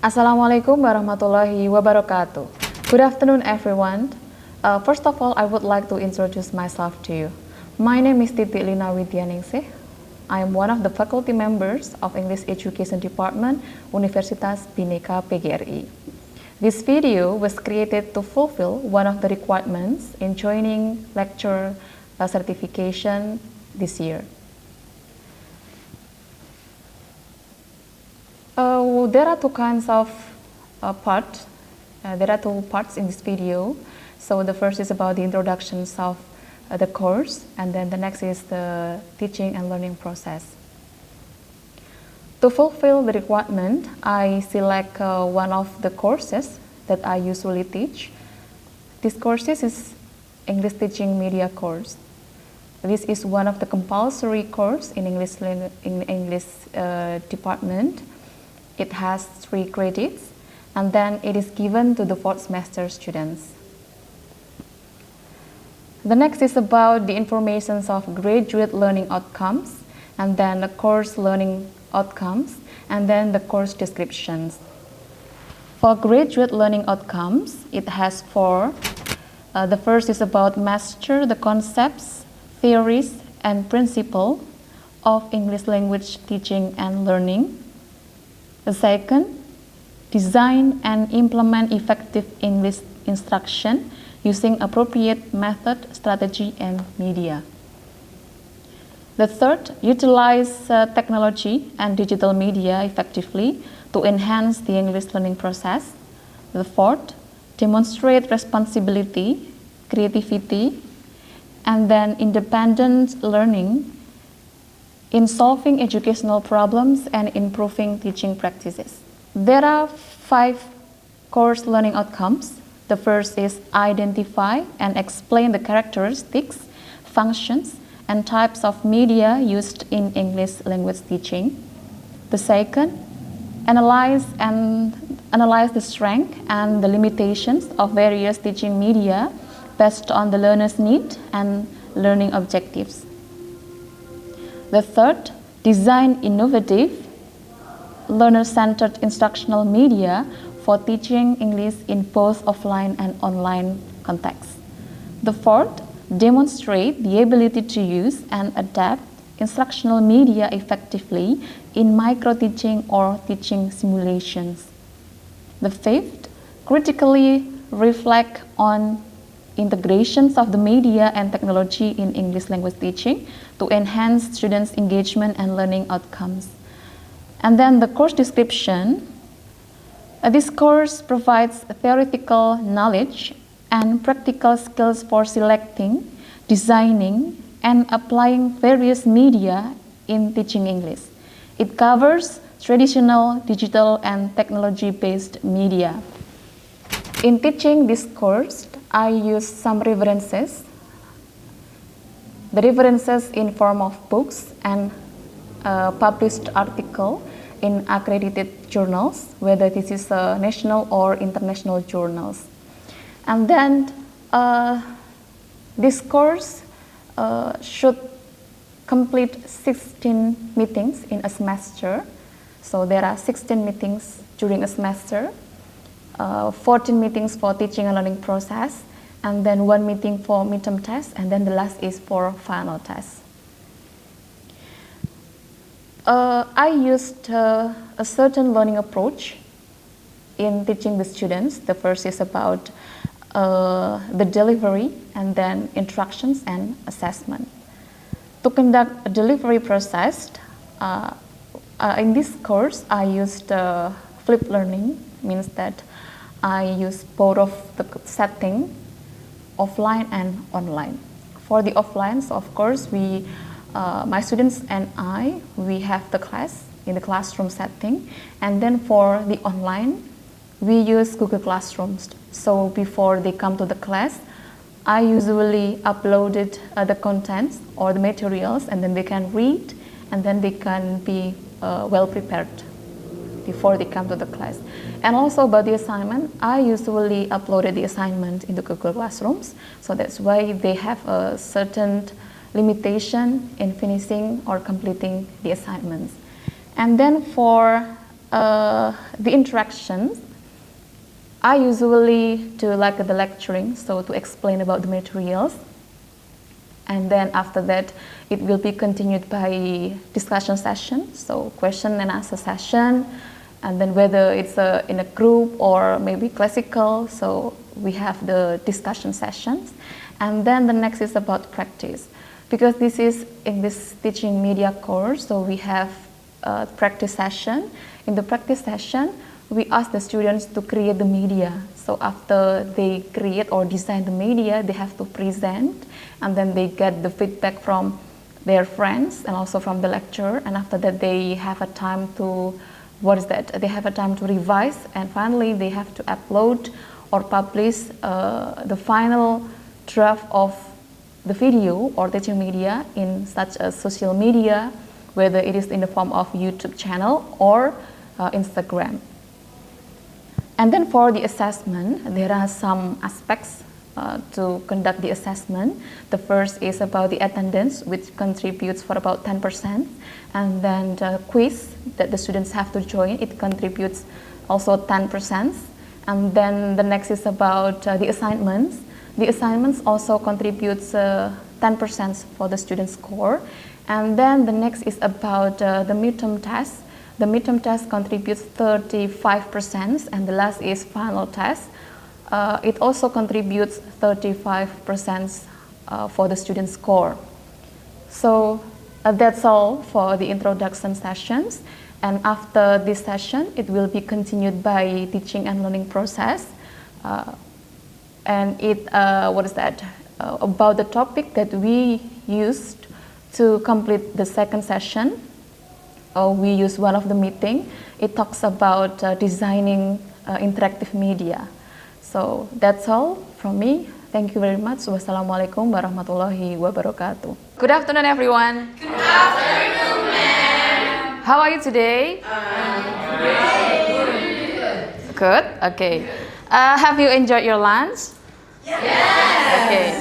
Assalamu'alaikum warahmatullahi wabarakatuh. Good afternoon, everyone. First of all, I would like to introduce myself to you. My name is Titik Lina Widyaningsih. I am one of the faculty members of English Education Department, Universitas Bhinneka Pgri. This video was created to fulfill one of the requirements in joining lecture certification this year. There are two kinds of parts. There are two parts in this video. So the first is about the introductions of the course, and then the next is the teaching and learning process. To fulfill the requirement, I select one of the courses that I usually teach. This course is English Teaching Media course. This is one of the compulsory course in English department. It has 3 credits, and then it is given to the 4th semester students. The next is about the information of graduate learning outcomes, and then the course learning outcomes, and then the course descriptions. For graduate learning outcomes, it has 4. The first is about master the concepts, theories, and principles of English language teaching and learning. The second, design and implement effective English instruction using appropriate method, strategy, and media. The third, utilize technology and digital media effectively to enhance the English learning process. The fourth, demonstrate responsibility, creativity, and then independent learning in solving educational problems and improving teaching practices. There are 5 course learning outcomes. The first is identify and explain the characteristics, functions, and types of media used in English language teaching. The second, analyze the strength and the limitations of various teaching media based on the learner's need and learning objectives. The third, design innovative, learner-centered instructional media for teaching English in both offline and online contexts. The fourth, demonstrate the ability to use and adapt instructional media effectively in micro-teaching or teaching simulations. The fifth, critically reflect on integrations of the media and technology in English language teaching to enhance students' engagement and learning outcomes. And then the course description. This course provides theoretical knowledge and practical skills for selecting, designing, and applying various media in teaching English. It covers traditional, digital, and technology-based media. In teaching this course, I use some references. The references in form of books and published article in accredited journals, whether this is national or international journals. And then this course should complete 16 meetings in a semester. So there are 16 meetings during a semester, 14 meetings for teaching and learning process, and then 1 meeting for midterm test, and then the last is for final test. I used a certain learning approach in teaching the students. The first is about the delivery, and then instructions and assessment. To conduct a delivery process, in this course, I used flipped learning, means that I use both of the setting, offline and online. For the offline, so of course, my students and we have the class in the classroom setting, and then for the online, we use Google Classrooms. So before they come to the class, I usually uploaded the contents or the materials, and then they can read, and then they can be well prepared before they come to the class. And also about the assignment, I usually uploaded the assignment into Google Classrooms, so that's why they have a certain limitation in finishing or completing the assignments. And then for the interactions, I usually do like the lecturing, so to explain about the materials. And then after that, it will be continued by discussion session, so question and answer session. And then whether it's in a group or maybe classical, so we have the discussion sessions. And then the next is about practice. Because this is in this teaching media course, so we have a practice session. In the practice session, we ask the students to create the media. So after they create or design the media, they have to present, and then they get the feedback from their friends and also from the lecturer. And after that, they have a time to, They have a time to revise, and finally they have to upload or publish the final draft of the video or teaching media in such a social media, whether it is in the form of YouTube channel or Instagram. And then for the assessment, there are some aspects to conduct the assessment. The first is about the attendance, which contributes for about 10%. And then the quiz that the students have to join, it contributes also 10%. And then the next is about the assignments. The assignments also contributes 10% for the student score. And then the next is about the midterm test. The midterm test contributes 35%, and the last is final test. It also contributes 35% for the student score. So that's all for the introduction sessions. And after this session, it will be continued by teaching and learning process. And about the topic that we used to complete the second session. We use one of the meeting. It talks about designing interactive media. So that's all from me. Thank you very much. Wassalamu'alaikum warahmatullahi wabarakatuh. Good afternoon, everyone. Good afternoon, ma'am. How are you today? Great. Good. Okay. Have you enjoyed your lunch? Yes. Okay.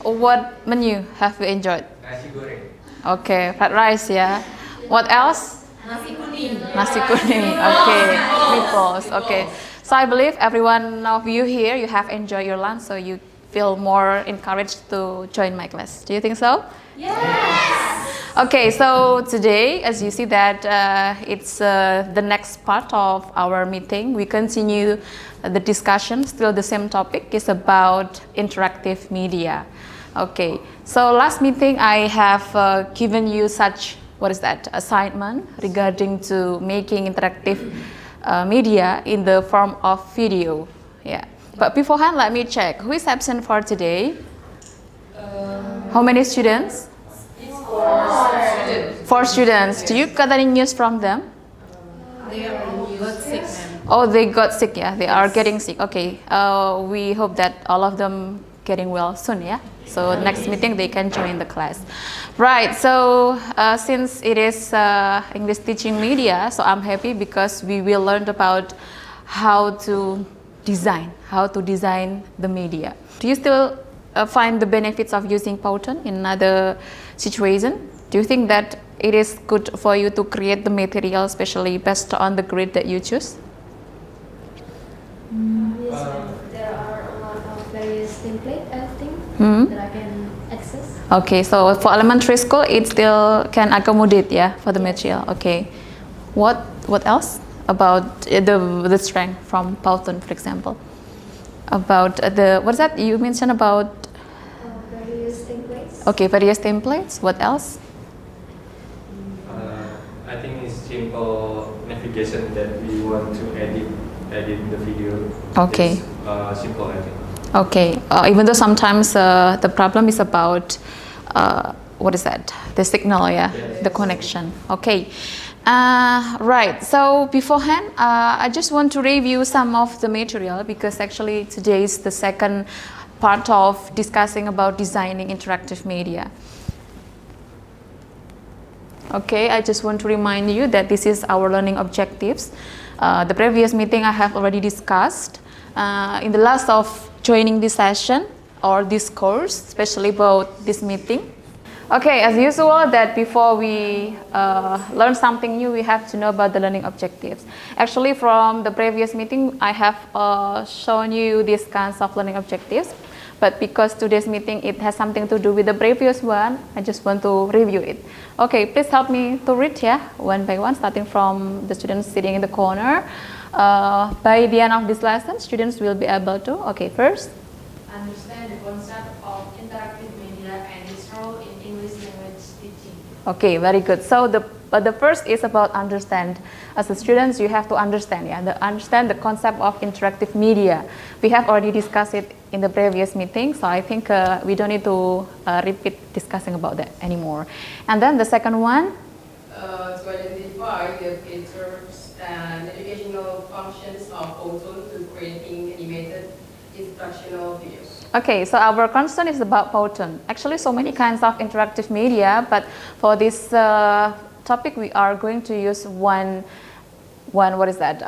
What menu have you enjoyed? Nasi goreng. Okay, fried rice, yeah. What else? Nasi kuning. Nasi kuning, okay. Meatballs, okay. So I believe every one of you here, you have enjoyed your lunch, so you feel more encouraged to join my class. Do you think so? Yes. Okay, so today, as you see that it's the next part of our meeting. We continue the discussion, still the same topic, is about interactive media. Okay, so last meeting I have given you such assignment regarding to making interactive media in the form of video. Yeah. But beforehand, let me check. Who is absent for today? How many students? It's 4 students. 4 students. Do you got any news from them? They got sick, ma'am. Oh, they got sick, yeah. They are getting sick. Okay. We hope that all of them getting well soon, yeah? So next meeting they can join the class. Right, so since it is English teaching media, so I'm happy because we will learn about how to design the media. Do you still find the benefits of using Python in another situation? Do you think that it is good for you to create the material, especially based on the grade that you choose? Yes, there are a lot of various templates, I think, that I can access. Okay, so for elementary school, it still can accommodate, yeah, for the material. Okay, what else about the strength from Python, for example? About what's that you mentioned about? Various templates. Okay, various templates. What else? I think it's simple navigation that we want to edit the video. Okay. It's, simple, I think. Okay, even though sometimes the problem is about the signal, yeah, Yes. the connection. Okay, right. So beforehand, I just want to review some of the material because actually today is the second part of discussing about designing interactive media. Okay, I just want to remind you that this is our learning objectives. The previous meeting I have already discussed. In the last of joining this session or this course, especially about this meeting, Okay, as usual, that before we learn something new, we have to know about the learning objectives. Actually, from the previous meeting, I have shown you these kinds of learning objectives. But because today's meeting, it has something to do with the previous one, I just want to review it. Okay, please help me to read, yeah, one by one, starting from the students sitting in the corner. By the end of this lesson, students will be able to, okay, first, Understand the concept of interactive media and its role in English language teaching. okay, very good. So the first is about understand. As a students, you have to understand, yeah, understand the concept of interactive media. We have already discussed it in the previous meeting, so I think we don't need to repeat discussing about that anymore. And then the second one, To identify the features and educational functions of Tahun to creating animated instructional videos. okay, so our concern is about Tahun. Actually, so many kinds of interactive media, but for this topic, we are going to use one what is that?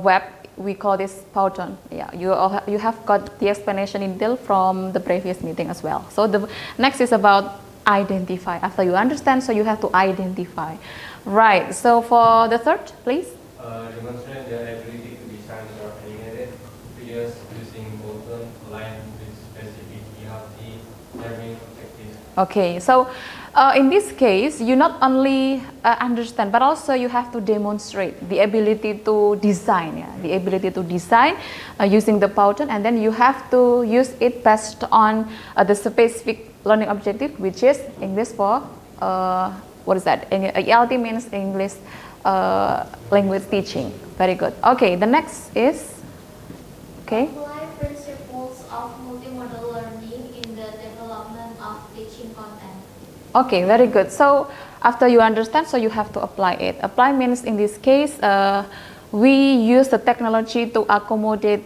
Web. We call this Tahun. Yeah, you have got the explanation in detail from the previous meeting as well. So the next is about identify. After you understand, so you have to identify. Right. So for the third, please. Demonstrate the ability to design or animated videos using Tahun aligned with specific ELT learning objectives. Okay. So in this case, you not only understand, but also you have to demonstrate the ability to design. Yeah? The ability to design using the Tahun, and then you have to use it based on the specific learning objective, which is English for what is that? ELT means English language teaching. Very good. Okay, the next is okay. Apply principles of multimodal learning in the development of teaching content. Okay, very good. So after you understand, so you have to apply it. Apply means in this case, we use the technology to accommodate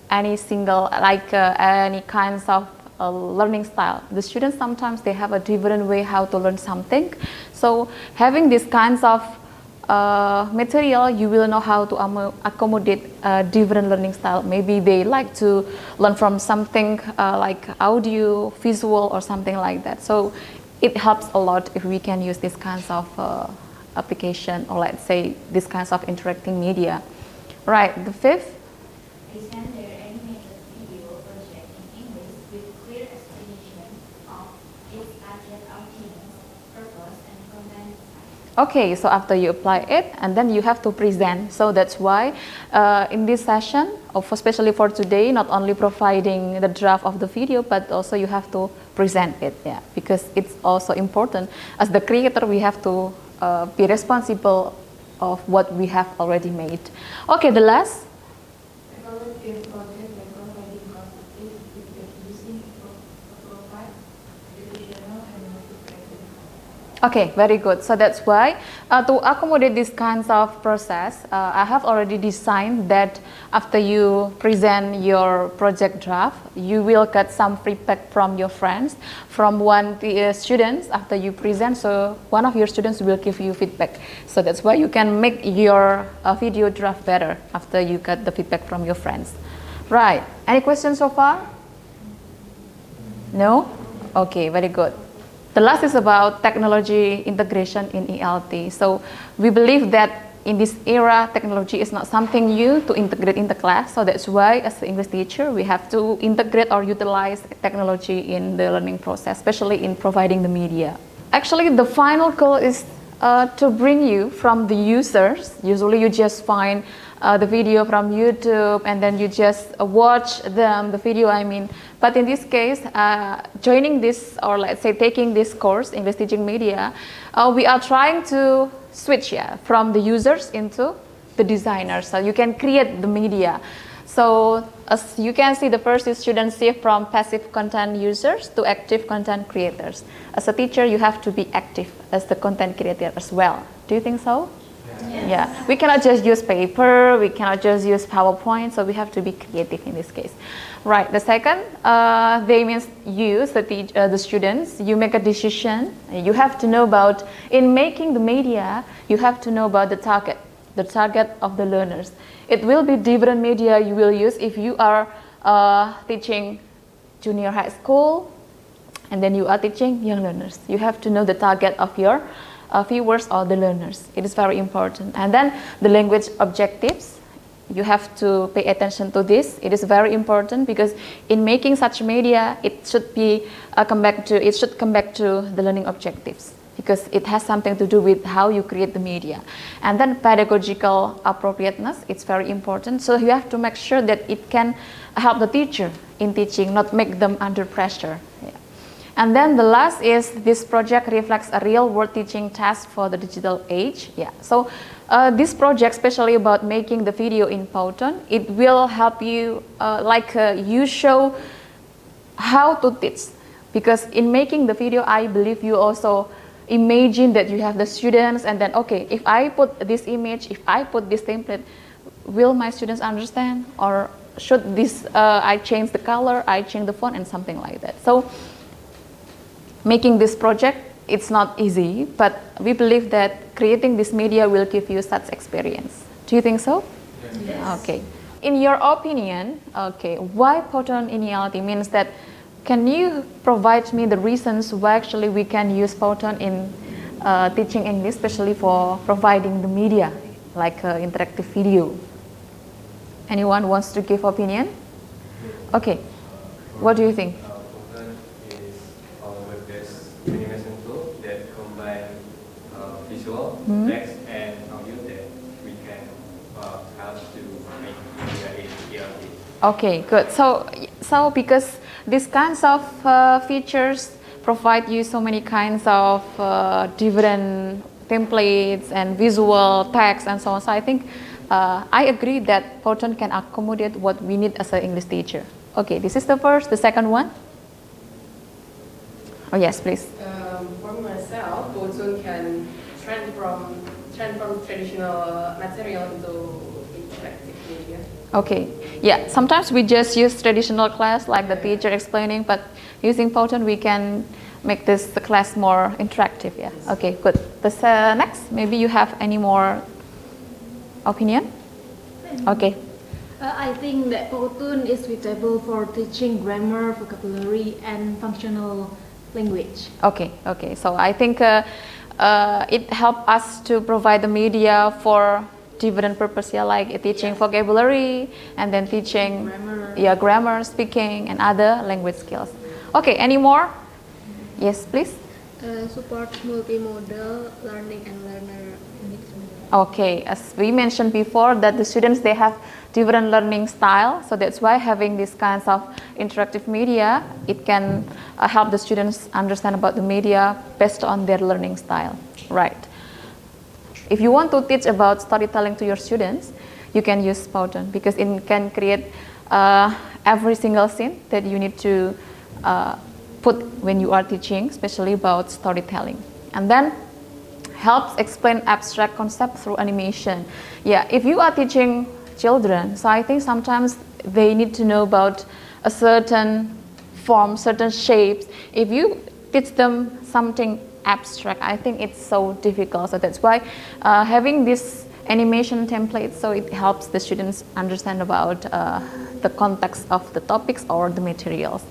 any single, like any kinds of learning style. The students sometimes they have a different way how to learn something. So having these kinds of material, you will know how to accommodate different learning style. Maybe they like to learn from something like audio, visual, or something like that. So it helps a lot if we can use these kinds of application, or let's say these kinds of interacting media. Right, the fifth. Present their animated video project in English with clear explanation of its target audience, purpose, and content. Okay, so after you apply it, and then you have to present. So that's why in this session, especially for today, not only providing the draft of the video, but also you have to present it, yeah, because it's also important. As the creator, we have to be responsible of what we have already made. Okay, the last. Evaluate your project by providing constructive feedback using provide educational and motivating. Okay, very good. So that's why to accommodate these kinds of process, I have already designed that after you present your project draft, you will get some feedback from your friends, from one students after you present. So one of your students will give you feedback. So that's why you can make your video draft better after you get the feedback from your friends. Right. Any questions so far? No? Okay, very good. The last is about technology integration in ELT. So we believe that in this era, technology is not something new to integrate in the class. So that's why as an English teacher, we have to integrate or utilize technology in the learning process, especially in providing the media. Actually, the final goal is to bring you from the users. Usually you just find the video from YouTube and then you just watch the video, I mean. But in this case, joining this, or let's say taking this course, English Teaching Media, we are trying to switch from the users into the designers. So you can create the media. So as you can see, the first is students shift from passive content users to active content creators. As a teacher, you have to be active as the content creator as well. Do you think so? Yes. Yeah, we cannot just use paper, we cannot just use PowerPoint, so we have to be creative in this case. Right, the second, they means you, the students, you make a decision. You have to know about, in making the media, you have to know about the target of the learners. It will be different media you will use if you are teaching junior high school, and then you are teaching young learners. You have to know the target of your viewers or the learners. It is very important. And then the language objectives, you have to pay attention to this. It is very important because in making such media, it should come back to the learning objectives, because it has something to do with how you create the media. And then pedagogical appropriateness, it's very important. So you have to make sure that it can help the teacher in teaching, not make them under pressure. Yeah. And then the last is this project reflects a real world teaching task for the digital age. Yeah. So this project, especially about making the video in Powton, it will help you, you show how to teach. Because in making the video, I believe you also imagine that you have the students, and then, okay, if I put this image, if I put this template, will my students understand? Or should this, I change the color, I change the font, and something like that. So making this project, it's not easy, but we believe that creating this media will give you such experience. Do you think so? Yes. Okay. In your opinion, okay, why Powtoniality means that, can you provide me the reasons why actually we can use Powton in teaching English, especially for providing the media, like interactive video? Anyone wants to give opinion? Okay. What do you think? Powton is our web-based animation tool that combines visual, text, and audio that we can help to make media in reality. Okay, good. So because these kinds of features provide you so many kinds of different templates and visual text and so on. So I think I agree that Powton can accommodate what we need as an English teacher. Okay, this is the first. The second one? Oh yes, please. For myself, Powton can trend from traditional material into interactive media. Okay, yeah, sometimes we just use traditional class like the teacher explaining, but using Powton we can make the class more interactive. Yeah. Okay, good. This next, maybe you have any more opinion? Okay. I think that Powton is suitable for teaching grammar, vocabulary, and functional language. Okay, okay. So I think it helps us to provide the media for different purpose, yeah, like teaching vocabulary and then teaching grammar, speaking, and other language skills. Okay, any more? Yes, please. Support multimodal learning and learner engagement. Okay, as we mentioned before, that the students, they have different learning style, so that's why having these kinds of interactive media, it can help the students understand about the media based on their learning style. Right. If you want to teach about storytelling to your students, you can use Powton because it can create every single scene that you need to put when you are teaching, especially about storytelling. And then helps explain abstract concepts through animation. Yeah, if you are teaching children, so I think sometimes they need to know about a certain form, certain shapes. If you teach them something abstract, I think it's so difficult. So that's why having this animation template, so it helps the students understand about the context of the topics or the materials.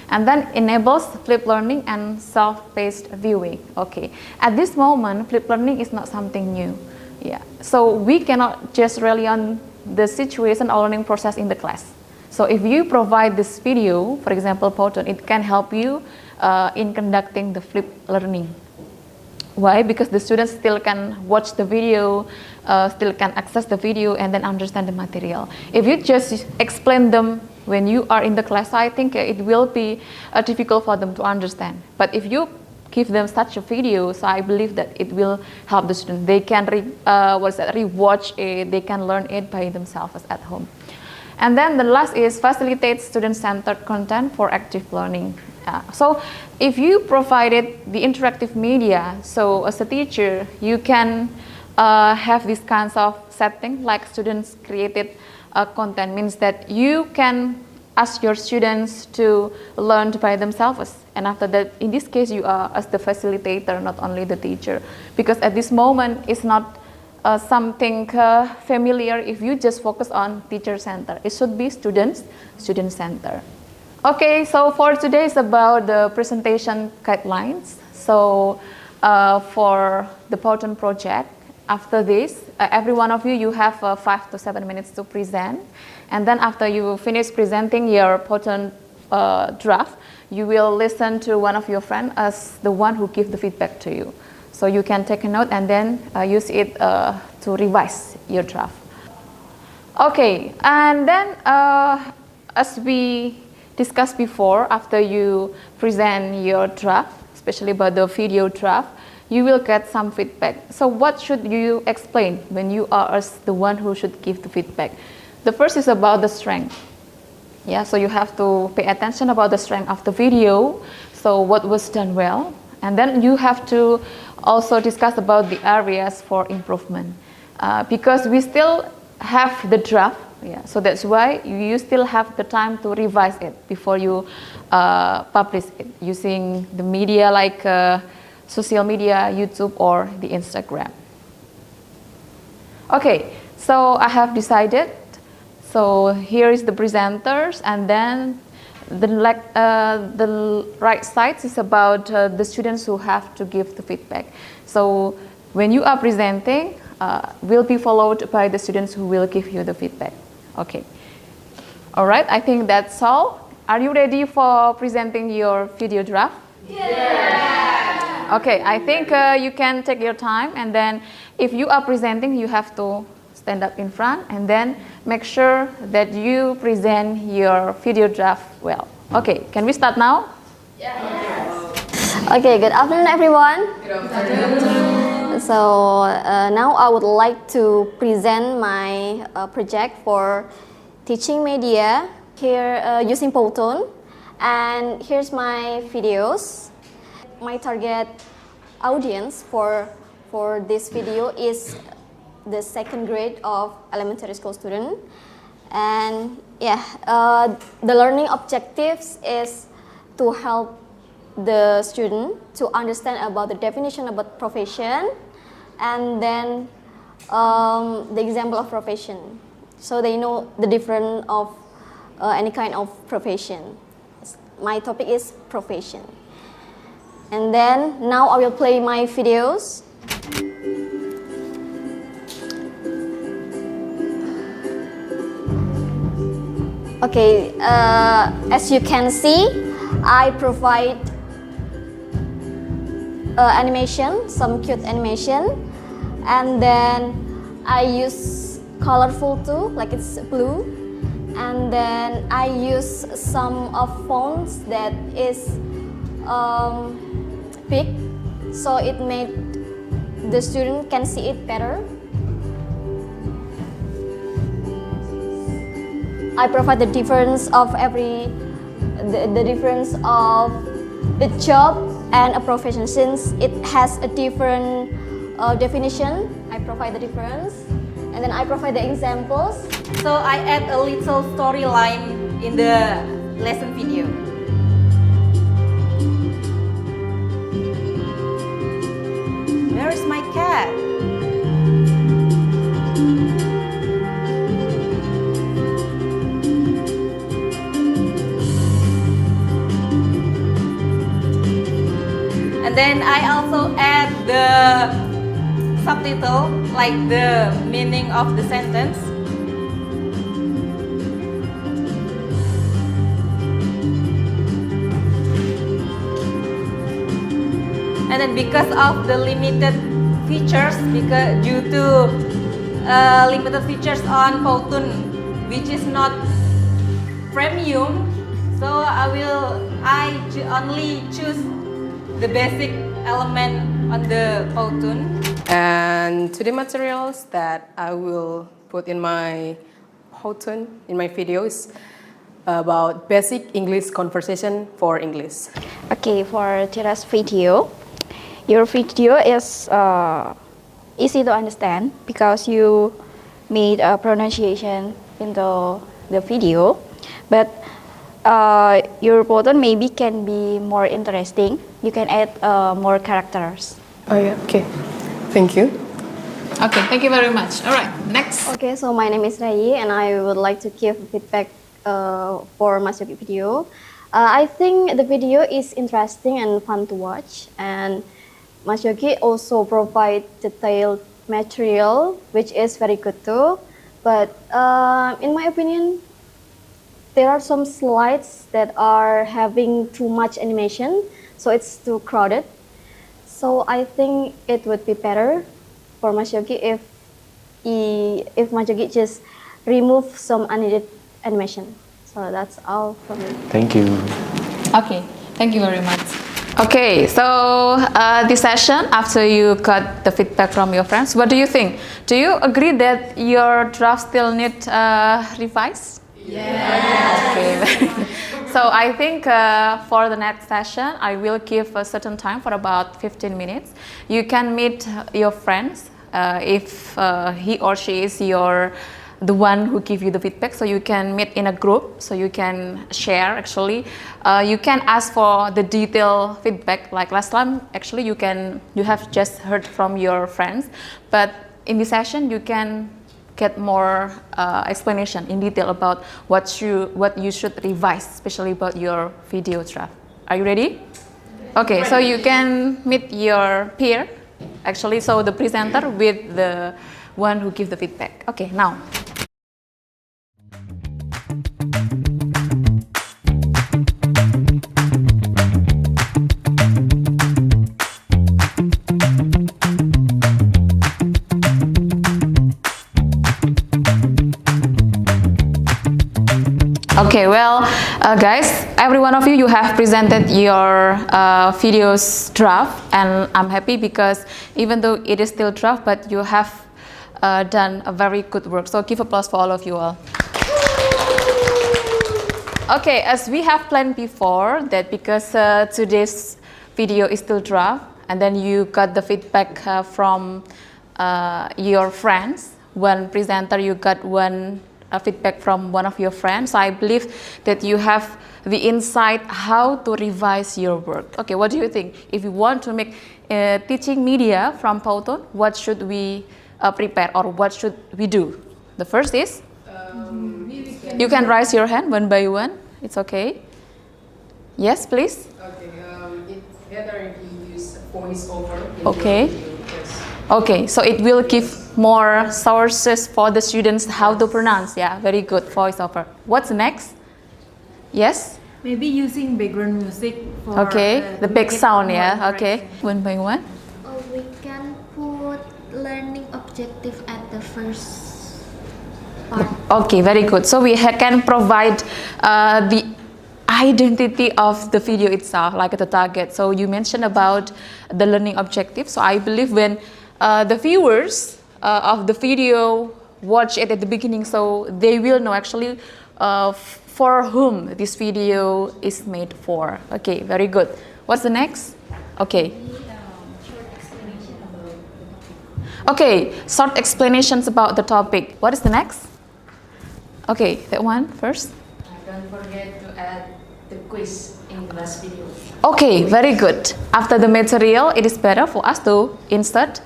And then enables flipped learning and self-paced viewing. Okay, at this moment, flipped learning is not something new. Yeah, so we cannot just rely on the situation or learning process in the class. So if you provide this video, for example, Powton, it can help you in conducting the flipped learning. Why? Because the students still can watch the video, still can access the video and then understand the material. If you just explain them when you are in the class, I think it will be difficult for them to understand. But if you give them such a video, so I believe that it will help the students. They can rewatch it, they can learn it by themselves at home. And then the last is facilitate student-centered content for active learning. So if you provided the interactive media, so as a teacher, you can have these kinds of setting like students created content, means that you can ask your students to learn by themselves. And after that, in this case, you are as the facilitator, not only the teacher. Because at this moment, it's not something familiar if you just focus on teacher-centered. It should be student-centered. Okay, so for today is about the presentation guidelines. So for the Powtoon project, after this, every one of you have 5 to 7 minutes to present. And then after you finish presenting your Powtoon draft, you will listen to one of your friends as the one who gives the feedback to you. So you can take a note and then use it to revise your draft. Okay, and then as we discussed before, after you present your draft, especially about the video draft, you will get some feedback. So what should you explain when you are as the one who should give the feedback? The first is about the strength. Yeah, so you have to pay attention about the strength of the video. So what was done well, and then you have to also discuss about the areas for improvement, because we still have the draft. Yeah, so that's why you still have the time to revise it before you publish it using the media like social media, YouTube, or the Instagram. Okay, so I have decided. So here is the presenters, and then the right side is about the students who have to give the feedback. So when you are presenting, will be followed by the students who will give you the feedback. Okay. All right, I think that's all. Are you ready for presenting your video draft? Yeah. Okay, I think you can take your time, and then if you are presenting, you have to stand up in front and then make sure that you present your video draft well. Okay, can we start now? Yes. Okay, good afternoon everyone. Good afternoon. So now I would like to present my project for teaching media here using Powtoon, and here's my videos. My target audience for this video is the second grade of elementary school student, and yeah, the learning objectives is to help the student to understand about the definition about profession, and then the example of profession, so they know the difference of any kind of profession. My topic is profession, and then now I will play my videos. Okay, as you can see, I provide animation, some cute animation, and then I use colorful too, like it's blue, and then I use some of fonts that is big, so it made the student can see it better. I provide the difference of the difference of the job and a profession, since it has a different definition. I provide the difference, and then I provide the examples. So I add a little storyline in the lesson video. Where is my cat? Then I also add the subtitle, like the meaning of the sentence. And then because of the limited features, because due to limited features on Powtoon, which is not premium, so I only choose the basic element on the Powtoon. And to the materials that I will put in my Powtoon, in my videos, about basic English conversation for English. Okay, for today's video, your video is easy to understand because you made a pronunciation in the video, but your Powtoon maybe can be more interesting. You can add more characters. Oh yeah, okay. Thank you. Okay, thank you very much. All right, next. Okay, so my name is Rai, and I would like to give feedback for my video. I think the video is interesting and fun to watch, and Mas Yogi also provide detailed material, which is very good too. But in my opinion, there are some slides that are having too much animation, so it's too crowded. So I think it would be better for Mas Yogi if Mas Yogi just remove some unneeded animation. So that's all from me. Thank you. Okay, thank you very much. Okay, so this session, after you got the feedback from your friends, what do you think? Do you agree that your draft still need revise? Yeah. Okay. So I think for the next session, I will give a certain time for about 15 minutes. You can meet your friends if he or she is the one who give you the feedback, so you can meet in a group, so you can share. Actually, you can ask for the detailed feedback. Like last time, actually, you have just heard from your friends, but in this session, you can get more explanation in detail about what you should revise, especially about your video draft. Are you ready? Okay, so you can meet your peer, actually, so the presenter with the one who gives the feedback. Okay, now. Okay, well, guys, every one of you have presented your video's draft, and I'm happy because even though it is still draft, but you have done a very good work. So give applause for all of you all. Okay, as we have planned before, that because today's video is still draft, and then you got the feedback from your friends. One presenter, you got one feedback from one of your friends. So I believe that you have the insight how to revise your work. Okay, what do you think? If you want to make teaching media from Tahun, what should we prepare, or what should we do? The first is, you can raise your hand one by one. It's okay. Yes, please. Okay, it's better if you use voice over. Okay. Okay, so it will give more sources for the students how to pronounce. Yeah, very good, voiceover. What's next? Yes? Maybe using background music for Okay, the big sound, yeah, okay. One by one. We can put learning objective at the first part. Okay, very good. So we can provide the identity of the video itself, like the target. So you mentioned about the learning objective. So I believe when the viewers of the video watch it at the beginning, so they will know actually for whom this video is made for. Okay, very good. What's the next? Okay. Okay, short explanations about the topic. What is the next? Okay, that one first. Don't forget to add the quiz in the last video. Okay, very good. After the material, it is better for us to insert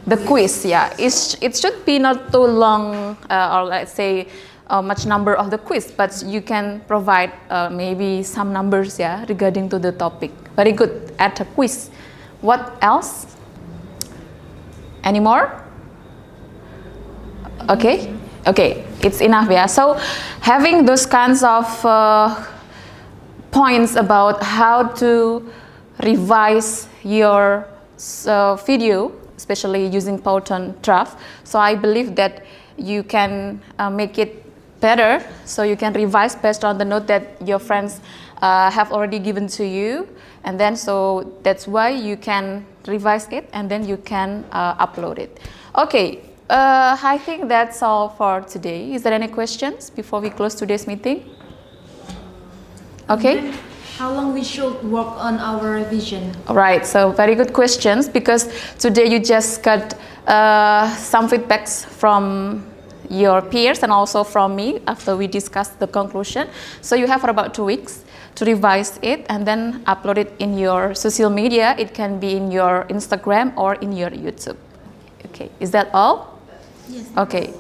the quiz. Yeah, it should be not too long, or let's say much number of the quiz, but you can provide maybe some numbers, yeah, regarding to the topic. Very good. Add a quiz. What else? Any more? Okay. Okay, it's enough, yeah. So having those kinds of points about how to revise your video, especially using Tahun draft. So I believe that you can make it better. So you can revise based on the note that your friends have already given to you. And then so that's why you can revise it and then you can upload it. Okay. I think that's all for today. Is there any questions before we close today's meeting? Okay. How long we should work on our revision? All right. So very good questions, because today you just got some feedbacks from your peers and also from me after we discussed the conclusion. So you have for about 2 weeks to revise it and then upload it in your social media. It can be in your Instagram or in your YouTube. Okay. Is that all? Yes. Okay,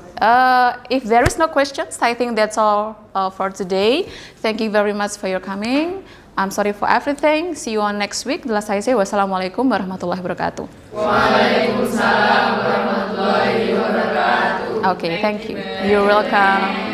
if there is no questions, I think that's all for today. Thank you very much for your coming. I'm sorry for everything. See you on next week. Wassalamu'alaikum warahmatullahi wabarakatuh. Waalaikumsalam warahmatullahi wabarakatuh. Okay, thank you. You're welcome.